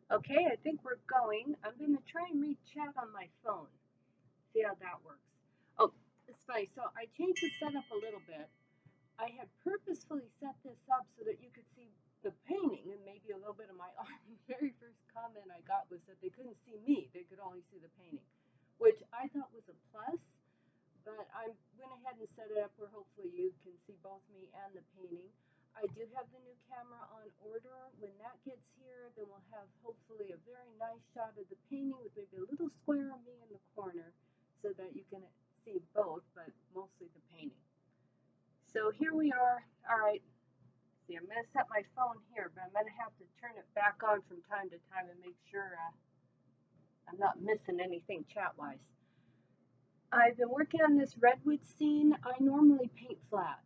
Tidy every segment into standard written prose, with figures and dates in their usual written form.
Okay, I think we're going. I'm going to try and read chat on my phone. See how that works. Oh, it's funny. So I changed the setup a little bit. I had purposefully set this up so that you could see the painting and maybe a little bit of my art. The very first comment I got was that they couldn't see me. They could only see the painting, which I thought was a plus. But I went ahead and set it up where hopefully you can see both me and the painting. I do have the new camera on order. When that gets here, then we'll have hopefully a very nice shot of the painting with maybe a little square of me in the corner so that you can see both, but mostly the painting. So here we are. All right. See, I'm going to set my phone here, but I'm going to have to turn it back on from time to time and make sure I'm not missing anything chat-wise. I've been working on this redwood scene. I normally paint flat,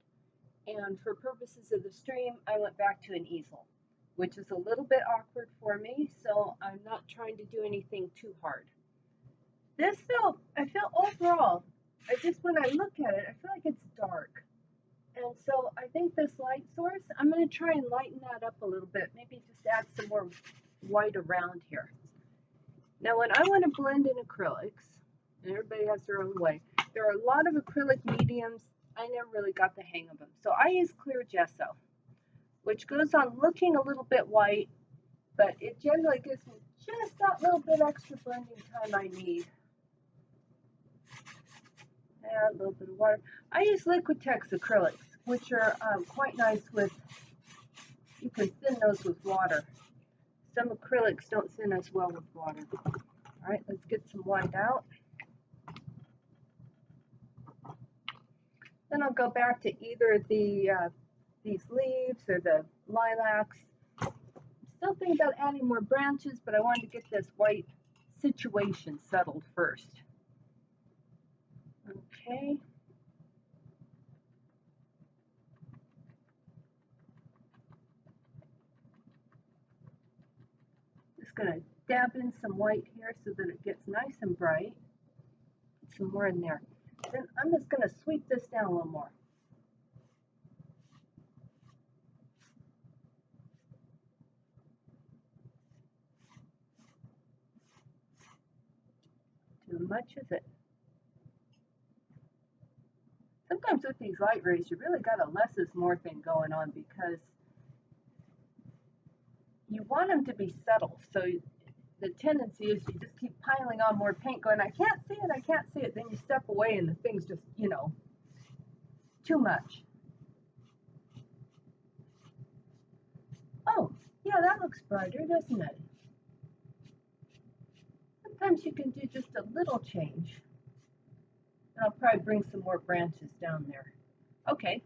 and for purposes of the stream, I went back to an easel, which is a little bit awkward for me, so I'm not trying to do anything too hard. This though, I feel overall, when I look at it, I feel like it's dark. And so I think this light source, I'm going to try and lighten that up a little bit, maybe just add some more white around here. Now when I want to blend in acrylics, and everybody has their own way, there are a lot of acrylic mediums. I never really got the hang of them. So I use clear gesso, which goes on looking a little bit white, but it generally gives me just that little bit extra blending time I need. Add a little bit of water. I use Liquitex acrylics, which are quite nice with, you can thin those with water. Some acrylics don't thin as well with water. All right, let's get some white out. Then I'll go back to either these leaves or the lilacs. Still thinking about adding more branches, but I wanted to get this white situation settled first. Okay. Just going to dab in some white here so that it gets nice and bright. Put some more in there. Then I'm just going to sweep this down a little more. Too much, is it? Sometimes with these light rays, you really got a less is more thing going on because you want them to be settled. So the tendency is you just keep piling on more paint going, I can't see it, I can't see it. Then you step away and the thing's just, too much. Oh, yeah, that looks brighter, doesn't it? Sometimes you can do just a little change. I'll probably bring some more branches down there. Okay,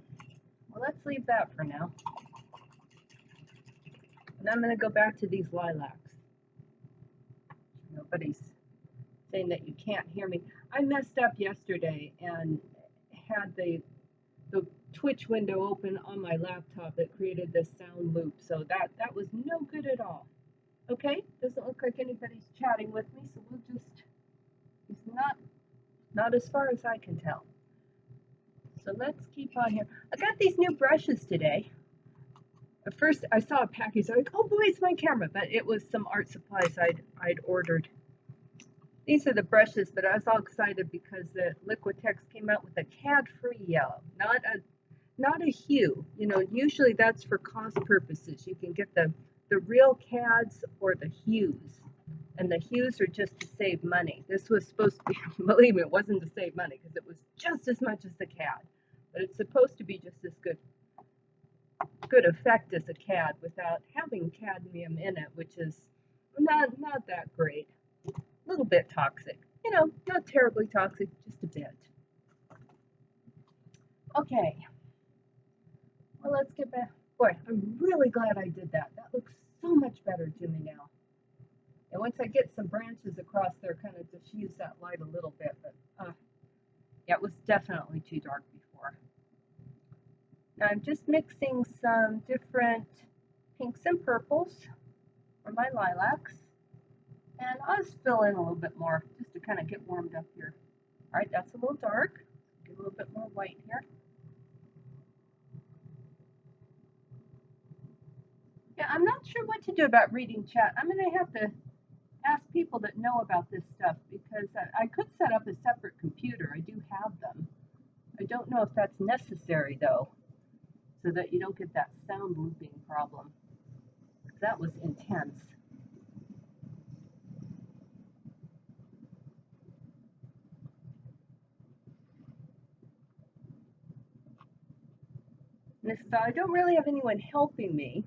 well, let's leave that for now. And I'm going to go back to these lilacs. Nobody's saying that you can't hear me. I messed up yesterday and had the Twitch window open on my laptop that created this sound loop. So that was no good at all. Okay, doesn't look like anybody's chatting with me, so we'll just, it's not as far as I can tell. So let's keep on here. I got these new brushes today. At first I saw a package, I was like, oh boy, it's my camera, but it was some art supplies I'd ordered. These are the brushes, but I was all excited because the Liquitex came out with a CAD-free yellow, not a hue. Usually that's for cost purposes. You can get the real CADs or the hues, and the hues are just to save money. This was supposed to be, believe me, it wasn't to save money because it was just as much as the CAD, but it's supposed to be just as good effect as a CAD without having cadmium in it, which is not that great. A little bit toxic, not terribly toxic, just a bit. Okay, well, let's get back. Boy, I'm really glad I did that. That looks so much better to me now. And once I get some branches across there, kind of diffuse that light a little bit, but yeah, it was definitely too dark before. Now I'm just mixing some different pinks and purples for my lilacs. And I'll just fill in a little bit more just to kind of get warmed up here. All right, that's a little dark. Get a little bit more white here. Yeah, Yeah, I'm not sure what to do about reading chat. I'm going to have to ask people that know about this stuff because I could set up a separate computer. I do have them. I don't know if that's necessary though, so that you don't get that sound looping problem. That was intense. And so I don't really have anyone helping me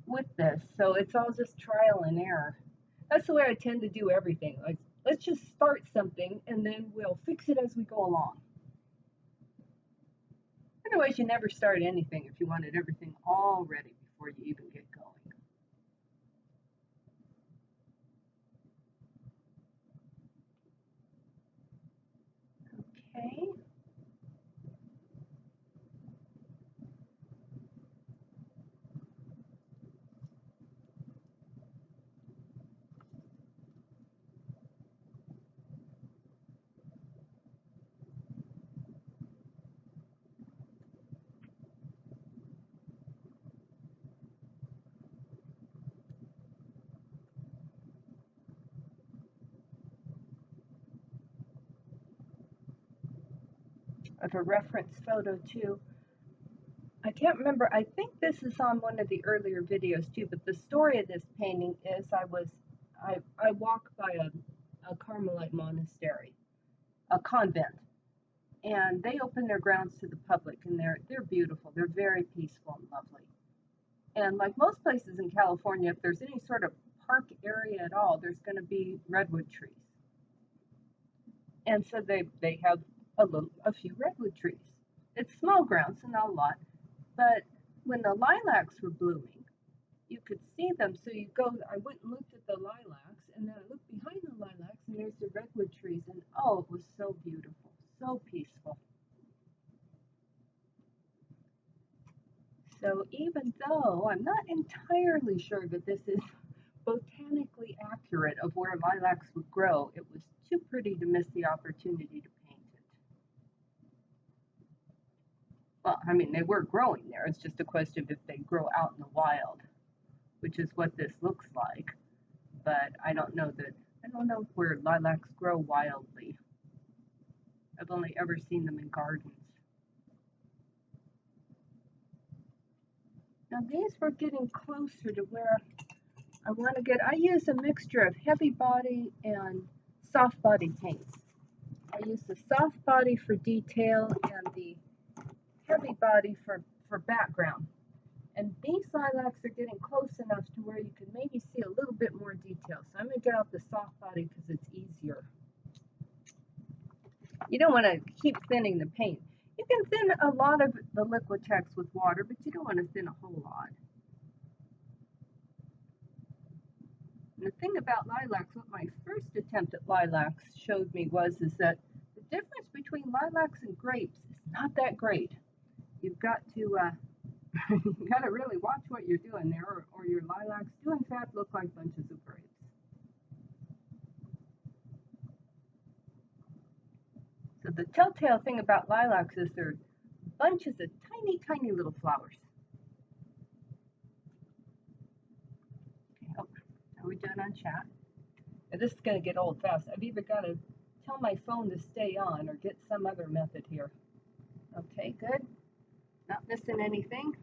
with this, so it's all just trial and error. That's the way I tend to do everything. Like, let's just start something and then we'll fix it as we go along. Otherwise, you never start anything if you wanted everything all ready before you even get going. Okay. Of a reference photo too. I can't remember. I think this is on one of the earlier videos too, but the story of this painting is I walk by a Carmelite monastery, a convent, and they open their grounds to the public, and they're beautiful. They're very peaceful and lovely. And like most places in California, if there's any sort of park area at all, there's going to be redwood trees. And so they have a few redwood trees. It's small grounds, so not a lot. But when the lilacs were blooming, you could see them. So you go, I went and looked at the lilacs, and then I looked behind the lilacs, and there's the redwood trees, and oh, it was so beautiful, so peaceful. So even though I'm not entirely sure that this is botanically accurate of where lilacs would grow, it was too pretty to miss the opportunity to paint it. Well, I mean, they were growing there. It's just a question of if they grow out in the wild, which is what this looks like. But I don't know where lilacs grow wildly. I've only ever seen them in gardens. Now these were getting closer to where I want to get. I use a mixture of heavy body and soft body paints. I use the soft body for detail and the heavy body for background. And these lilacs are getting close enough to where you can maybe see a little bit more detail. So I'm going to get out the soft body because it's easier. You don't want to keep thinning the paint. You can thin a lot of the Liquitex with water, but you don't want to thin a whole lot. And the thing about lilacs, what my first attempt at lilacs showed me is that the difference between lilacs and grapes is not that great. You've got to you got to really watch what you're doing there, or your lilacs do in fact look like bunches of grapes. So the telltale thing about lilacs is they're bunches of tiny, tiny little flowers. Okay, oh, are we done on chat? Now, this is going to get old fast. I've either got to tell my phone to stay on or get some other method here. Okay, good. Not missing anything.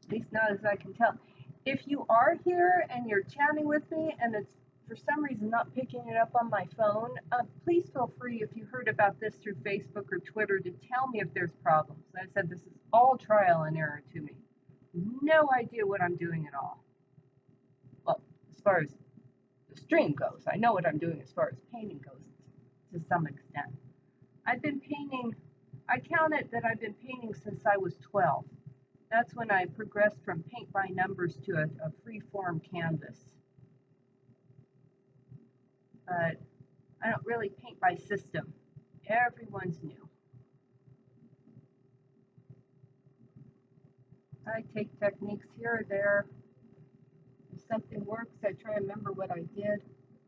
At least not as I can tell. If you are here and you're chatting with me and it's for some reason not picking it up on my phone, please feel free, if you heard about this through Facebook or Twitter, to tell me if there's problems. I said this is all trial and error to me. No idea what I'm doing at all. Well, as far as the stream goes, I know what I'm doing as far as painting goes to some extent. I've been painting, I counted that I've been painting since I was 12. That's when I progressed from paint by numbers to a free-form canvas. But I don't really paint by system. Everyone's new. I take techniques here or there. If something works, I try and remember what I did.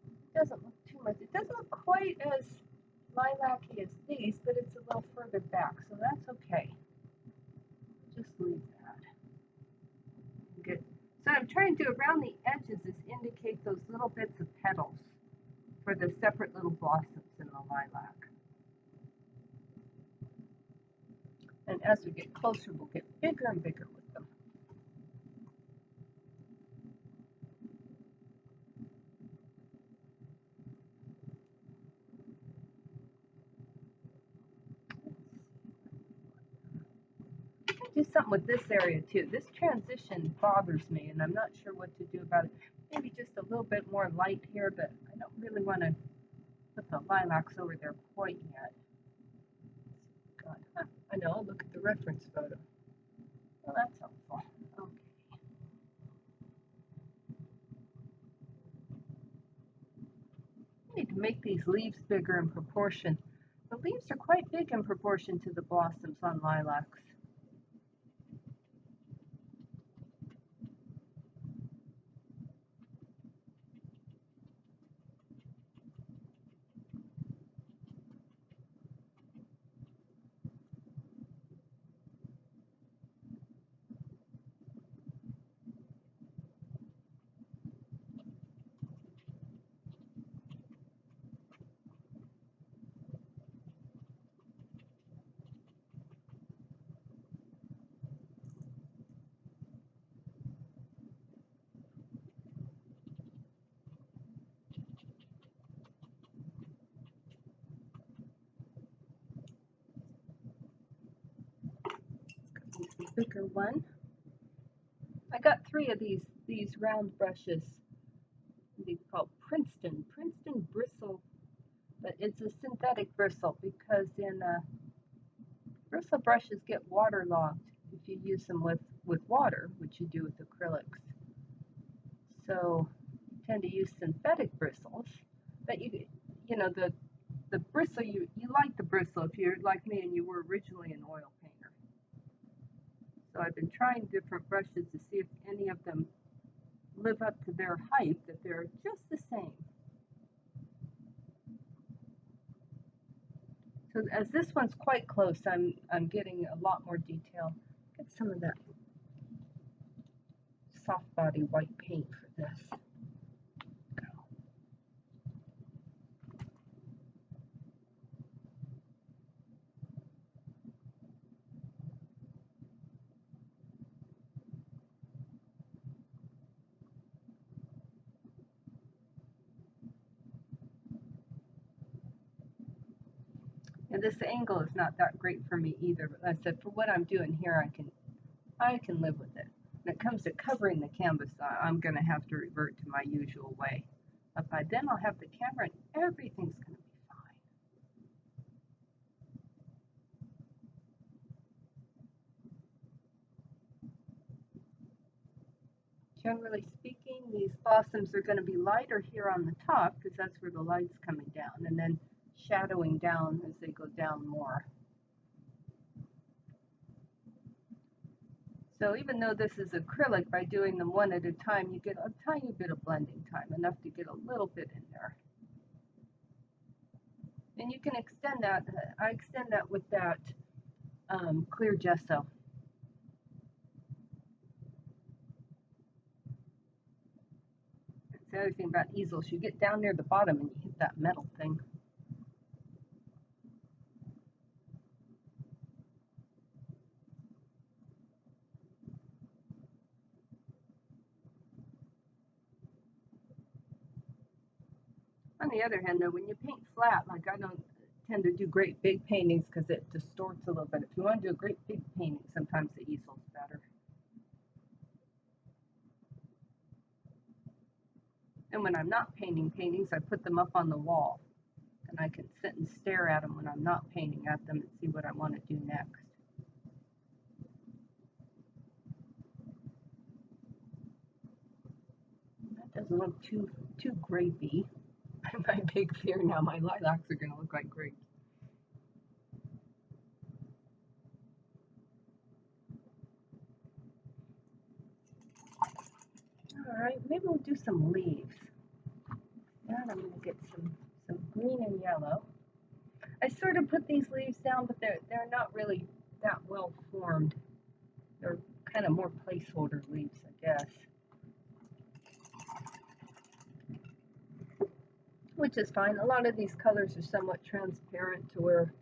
It doesn't look too much. It doesn't look quite as lilac-y as these, but it's a little further back, so that's okay. Just leave that. Good. So I'm trying to do around the edges is indicate those little bits of petals for the separate little blossoms in the lilac. And as we get closer, we'll get bigger and bigger with them. Do something with this area too. This transition bothers me, and I'm not sure what to do about it. Maybe just a little bit more light here, but I don't really want to put the lilacs over there quite yet. God, I know. Look at the reference photo. Well, that's helpful. Okay. I need to make these leaves bigger in proportion. The leaves are quite big in proportion to the blossoms on lilacs. Bigger one. I got 3 of these round brushes. These called Princeton bristle, but it's a synthetic bristle because in bristle brushes get waterlogged if you use them with water, which you do with acrylics. So you tend to use synthetic bristles, but you know the bristle you like the bristle if you're like me and you were originally an oil painter. So I've been trying different brushes to see if any of them live up to their hype, that they're just the same. So as this one's quite close, I'm getting a lot more detail. Get some of that soft body white paint for this. And this angle is not that great for me either, but like I said, for what I'm doing here, I can live with it. When it comes to covering the canvas, I'm going to have to revert to my usual way. But by then I'll have the camera and everything's going to be fine. Generally speaking, these blossoms are going to be lighter here on the top because that's where the light's coming down, and then shadowing down as they go down more. So even though this is acrylic, by doing them one at a time, you get a tiny bit of blending time, enough to get a little bit in there. And you can extend that. I extend that with that clear gesso. That's the other thing about easels. You get down near the bottom and you hit that metal thing. On the other hand, though, when you paint flat, like I don't tend to do great big paintings because it distorts a little bit. If you want to do a great big painting, sometimes the easel's better. And when I'm not painting paintings, I put them up on the wall. And I can sit and stare at them when I'm not painting at them and see what I want to do next. That doesn't look too grapey. My big fear now, my lilacs are going to look like grapes. right, maybe we'll do some leaves. And I'm going to get some green and yellow. I sort of put these leaves down, but they're not really that well formed. They're kind of more placeholder leaves, I guess. Which is fine. A lot of these colors are somewhat transparent to where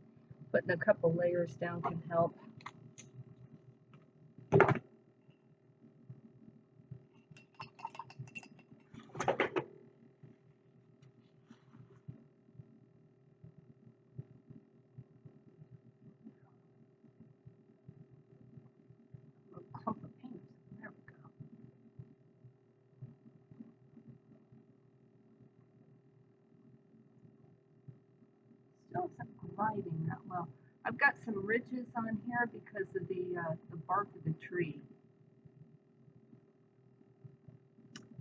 putting a couple layers down can help. A clump of paint. There we go. Still isn't gliding that well. I've got some ridges on here because of the bark of the tree.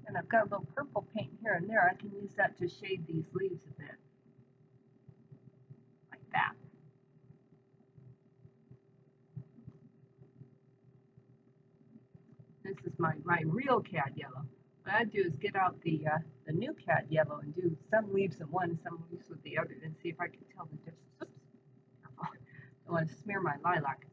And I've got a little purple paint here and there. I can use that to shade these leaves a bit. Like that. This is my real cad yellow. What I do is get out the new cad yellow and do some leaves in one, some leaves with the other, and see if I can tell the difference. Oops. I don't want to smear my lilac.